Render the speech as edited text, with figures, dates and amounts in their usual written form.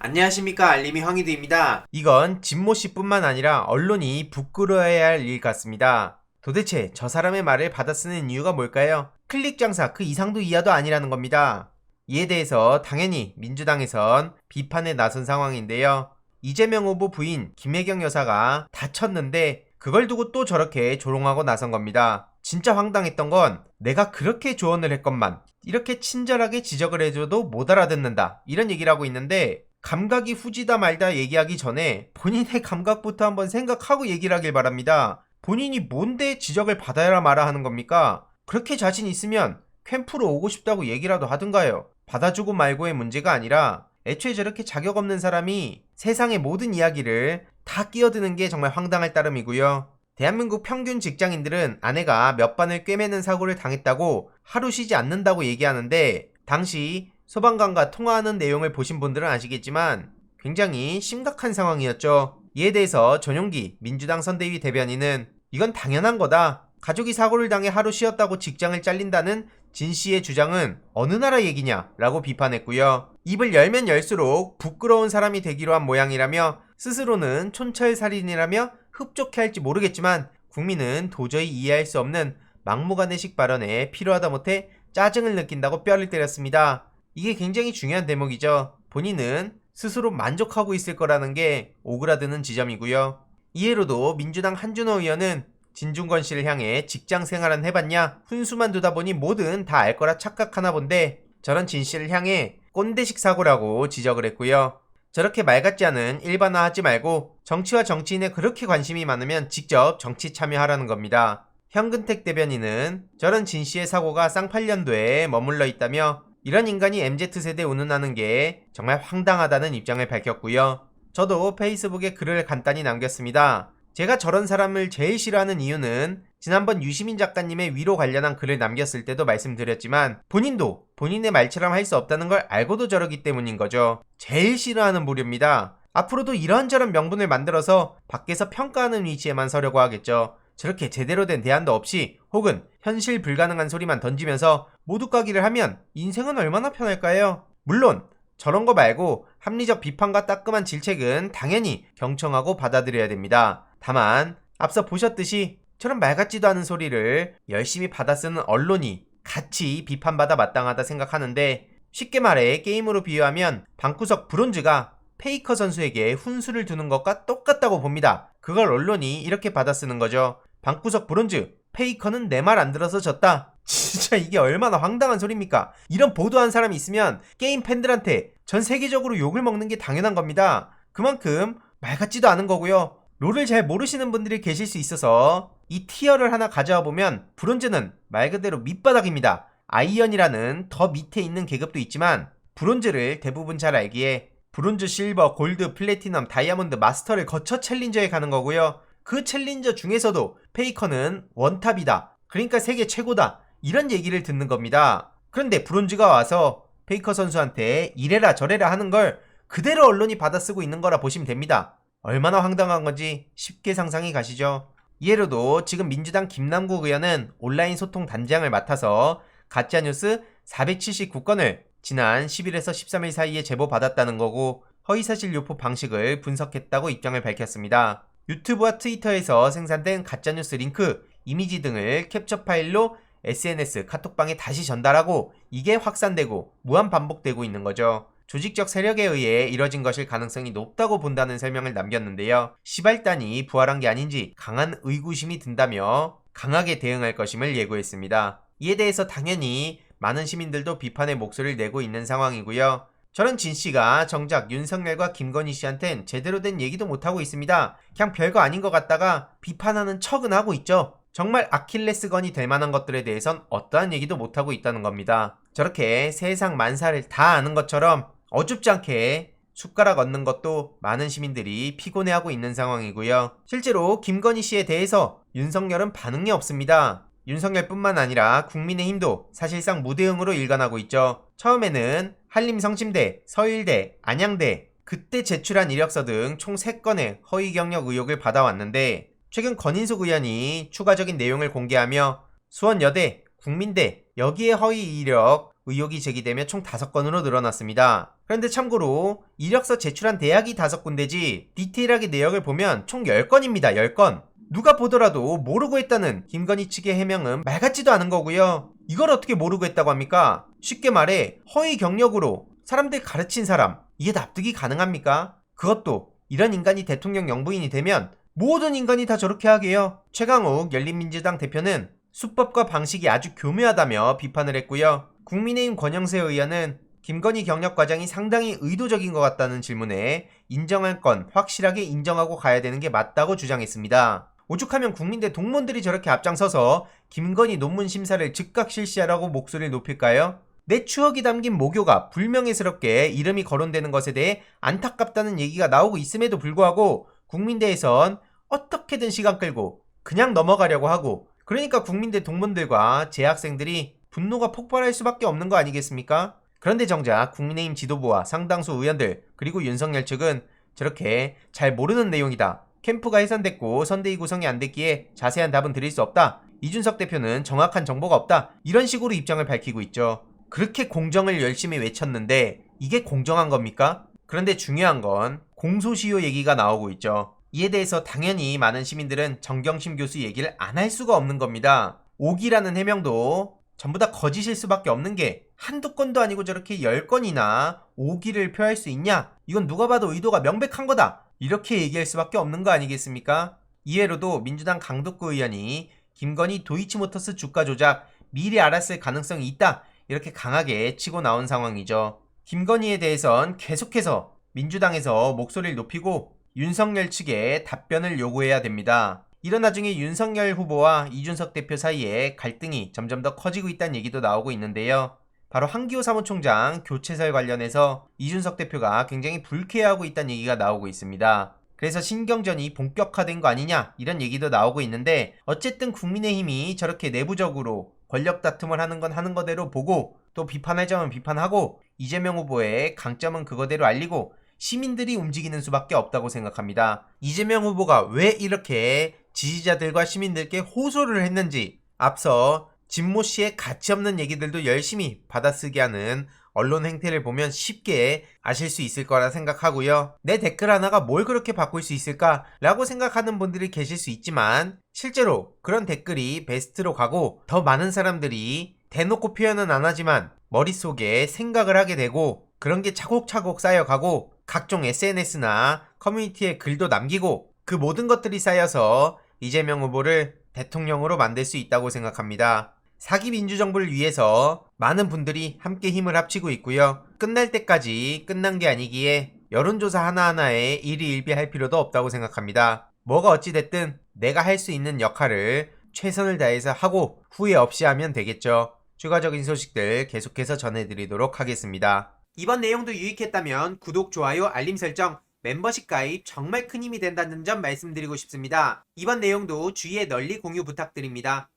안녕하십니까, 알림이 황희두입니다. 이건 진모씨 뿐만 아니라 언론이 부끄러워해야 할 일 같습니다. 도대체 저 사람의 말을 받아쓰는 이유가 뭘까요? 클릭 장사 그 이상도 이하도 아니라는 겁니다. 이에 대해서 당연히 민주당에선 비판에 나선 상황인데요. 이재명 후보 부인 김혜경 여사가 다쳤는데 그걸 두고 또 저렇게 조롱하고 나선 겁니다. 진짜 황당했던 건 내가 그렇게 조언을 했건만 이렇게 친절하게 지적을 해줘도 못 알아듣는다, 이런 얘기를 하고 있는데, 감각이 후지다 말다 얘기하기 전에 본인의 감각부터 한번 생각하고 얘기를 하길 바랍니다. 본인이 뭔데 지적을 받아야 마라 하는 겁니까? 그렇게 자신 있으면 캠프로 오고 싶다고 얘기라도 하든가요. 받아주고 말고의 문제가 아니라 애초에 저렇게 자격 없는 사람이 세상의 모든 이야기를 다 끼어드는 게 정말 황당할 따름이고요. 대한민국 평균 직장인들은 아내가 몇 반을 꿰매는 사고를 당했다고 하루 쉬지 않는다고 얘기하는데, 당시 소방관과 통화하는 내용을 보신 분들은 아시겠지만 굉장히 심각한 상황이었죠. 이에 대해서 전용기 민주당 선대위 대변인은 이건 당연한 거다, 가족이 사고를 당해 하루 쉬었다고 직장을 잘린다는 진 씨의 주장은 어느 나라 얘기냐 라고 비판했고요. 입을 열면 열수록 부끄러운 사람이 되기로 한 모양이라며 스스로는 촌철살인이라며 흡족해 할지 모르겠지만 국민은 도저히 이해할 수 없는 막무가내식 발언에 필요하다 못해 짜증을 느낀다고 뼈를 때렸습니다. 이게 굉장히 중요한 대목이죠. 본인은 스스로 만족하고 있을 거라는 게 오그라드는 지점이고요. 이해로도 민주당 한준호 의원은 진중권 씨를 향해 직장 생활은 해봤냐? 훈수만 두다 보니 뭐든 다 알 거라 착각하나 본데, 저런 진 씨를 향해 꼰대식 사고라고 지적을 했고요. 저렇게 말 같지 않은 일반화하지 말고 정치와 정치인에 그렇게 관심이 많으면 직접 정치 참여하라는 겁니다. 현근택 대변인은 저런 진 씨의 사고가 쌍팔년도에 머물러 있다며 이런 인간이 MZ세대에 운운하는 게 정말 황당하다는 입장을 밝혔고요. 저도 페이스북에 글을 간단히 남겼습니다. 제가 저런 사람을 제일 싫어하는 이유는 지난번 유시민 작가님의 위로 관련한 글을 남겼을 때도 말씀드렸지만 본인도 본인의 말처럼 할 수 없다는 걸 알고도 저러기 때문인 거죠. 제일 싫어하는 부류입니다. 앞으로도 이런저런 명분을 만들어서 밖에서 평가하는 위치에만 서려고 하겠죠. 저렇게 제대로 된 대안도 없이 혹은 현실 불가능한 소리만 던지면서 모두 까기를 하면 인생은 얼마나 편할까요? 물론 저런 거 말고 합리적 비판과 따끔한 질책은 당연히 경청하고 받아들여야 됩니다. 다만 앞서 보셨듯이 저런 말 같지도 않은 소리를 열심히 받아쓰는 언론이 같이 비판받아 마땅하다 생각하는데, 쉽게 말해 게임으로 비유하면 방구석 브론즈가 페이커 선수에게 훈수를 두는 것과 똑같다고 봅니다. 그걸 언론이 이렇게 받아쓰는 거죠. 방구석 브론즈, 페이커는 내 말 안 들어서 졌다. 진짜 이게 얼마나 황당한 소리입니까? 이런 보도한 사람이 있으면 게임 팬들한테 전 세계적으로 욕을 먹는 게 당연한 겁니다. 그만큼 말 같지도 않은 거고요. 롤을 잘 모르시는 분들이 계실 수 있어서 이 티어를 하나 가져와 보면 브론즈는 말 그대로 밑바닥입니다. 아이언이라는 더 밑에 있는 계급도 있지만 브론즈를 대부분 잘 알기에 브론즈, 실버, 골드, 플래티넘, 다이아몬드, 마스터를 거쳐 챌린저에 가는 거고요. 그 챌린저 중에서도 페이커는 원탑이다, 그러니까 세계 최고다, 이런 얘기를 듣는 겁니다. 그런데 브론즈가 와서 페이커 선수한테 이래라 저래라 하는 걸 그대로 언론이 받아쓰고 있는 거라 보시면 됩니다. 얼마나 황당한 건지 쉽게 상상이 가시죠. 이해로도 지금 민주당 김남국 의원은 온라인 소통 단장을 맡아서 가짜뉴스 479건을 지난 10일에서 13일 사이에 제보받았다는 거고, 허위사실 유포 방식을 분석했다고 입장을 밝혔습니다. 유튜브와 트위터에서 생산된 가짜뉴스 링크, 이미지 등을 캡처 파일로 SNS, 카톡방에 다시 전달하고 이게 확산되고 무한 반복되고 있는 거죠. 조직적 세력에 의해 이뤄진 것일 가능성이 높다고 본다는 설명을 남겼는데요. 시발단이 부활한 게 아닌지 강한 의구심이 든다며 강하게 대응할 것임을 예고했습니다. 이에 대해서 당연히 많은 시민들도 비판의 목소리를 내고 있는 상황이고요. 저런 진씨가 정작 윤석열과 김건희 씨한텐 제대로 된 얘기도 못하고 있습니다. 그냥 별거 아닌 것 같다가 비판하는 척은 하고 있죠. 정말 아킬레스건이 될 만한 것들에 대해선 어떠한 얘기도 못하고 있다는 겁니다. 저렇게 세상 만사를 다 아는 것처럼 어줍지 않게 숟가락 얹는 것도 많은 시민들이 피곤해하고 있는 상황이고요. 실제로 김건희 씨에 대해서 윤석열은 반응이 없습니다. 윤석열뿐만 아니라 국민의힘도 사실상 무대응으로 일관하고 있죠. 처음에는 한림성심대, 서일대, 안양대, 그때 제출한 이력서 등 총 3건의 허위 경력 의혹을 받아왔는데, 최근 권인숙 의원이 추가적인 내용을 공개하며 수원여대, 국민대 여기에 허위 이력 의혹이 제기되며 총 5건으로 늘어났습니다. 그런데 참고로 이력서 제출한 대학이 5군데지 디테일하게 내역을 보면 총 10건입니다. 10건. 누가 보더라도 모르고 했다는 김건희 측의 해명은 말 같지도 않은 거고요. 이걸 어떻게 모르고 했다고 합니까? 쉽게 말해 허위 경력으로 사람들 가르친 사람, 이게 납득이 가능합니까? 그것도 이런 인간이 대통령 영부인이 되면 모든 인간이 다 저렇게 하게요. 최강욱 열린민주당 대표는 수법과 방식이 아주 교묘하다며 비판을 했고요. 국민의힘 권영세 의원은 김건희 경력 과정이 상당히 의도적인 것 같다는 질문에 인정할 건 확실하게 인정하고 가야 되는 게 맞다고 주장했습니다. 오죽하면 국민대 동문들이 저렇게 앞장서서 김건희 논문 심사를 즉각 실시하라고 목소리를 높일까요? 내 추억이 담긴 모교가 불명예스럽게 이름이 거론되는 것에 대해 안타깝다는 얘기가 나오고 있음에도 불구하고 국민대에선 어떻게든 시간 끌고 그냥 넘어가려고 하고, 그러니까 국민대 동문들과 재학생들이 분노가 폭발할 수밖에 없는 거 아니겠습니까? 그런데 정작 국민의힘 지도부와 상당수 의원들 그리고 윤석열 측은 저렇게 잘 모르는 내용이다, 캠프가 해산됐고 선대위 구성이 안 됐기에 자세한 답은 드릴 수 없다, 이준석 대표는 정확한 정보가 없다, 이런 식으로 입장을 밝히고 있죠. 그렇게 공정을 열심히 외쳤는데 이게 공정한 겁니까? 그런데 중요한 건 공소시효 얘기가 나오고 있죠. 이에 대해서 당연히 많은 시민들은 정경심 교수 얘기를 안 할 수가 없는 겁니다. 5기라는 해명도 전부 다 거짓일 수밖에 없는 게 한두 건도 아니고 저렇게 10건이나 5기를 표할 수 있냐? 이건 누가 봐도 의도가 명백한 거다, 이렇게 얘기할 수밖에 없는 거 아니겠습니까? 이외로도 민주당 강덕구 의원이 김건희 도이치모터스 주가 조작 미리 알았을 가능성이 있다, 이렇게 강하게 치고 나온 상황이죠. 김건희에 대해선 계속해서 민주당에서 목소리를 높이고 윤석열 측에 답변을 요구해야 됩니다. 이런 와중에 윤석열 후보와 이준석 대표 사이에 갈등이 점점 더 커지고 있다는 얘기도 나오고 있는데요. 바로 한기호 사무총장 교체설 관련해서 이준석 대표가 굉장히 불쾌해하고 있다는 얘기가 나오고 있습니다. 그래서 신경전이 본격화된 거 아니냐, 이런 얘기도 나오고 있는데, 어쨌든 국민의힘이 저렇게 내부적으로 권력 다툼을 하는 건 하는 거대로 보고 또 비판할 점은 비판하고 이재명 후보의 강점은 그거대로 알리고 시민들이 움직이는 수밖에 없다고 생각합니다. 이재명 후보가 왜 이렇게 지지자들과 시민들께 호소를 했는지, 앞서 진모 씨의 가치없는 얘기들도 열심히 받아쓰게 하는 언론 행태를 보면 쉽게 아실 수 있을 거라 생각하고요. 내 댓글 하나가 뭘 그렇게 바꿀 수 있을까? 라고 생각하는 분들이 계실 수 있지만, 실제로 그런 댓글이 베스트로 가고 더 많은 사람들이 대놓고 표현은 안 하지만 머릿속에 생각을 하게 되고, 그런 게 차곡차곡 쌓여가고 각종 SNS나 커뮤니티에 글도 남기고, 그 모든 것들이 쌓여서 이재명 후보를 대통령으로 만들 수 있다고 생각합니다. 사기 민주정부를 위해서 많은 분들이 함께 힘을 합치고 있고요. 끝날 때까지 끝난 게 아니기에 여론조사 하나하나에 일희일비할 필요도 없다고 생각합니다. 뭐가 어찌됐든 내가 할 수 있는 역할을 최선을 다해서 하고 후회 없이 하면 되겠죠. 추가적인 소식들 계속해서 전해드리도록 하겠습니다. 이번 내용도 유익했다면 구독, 좋아요, 알림 설정, 멤버십 가입 정말 큰 힘이 된다는 점 말씀드리고 싶습니다. 이번 내용도 주위에 널리 공유 부탁드립니다.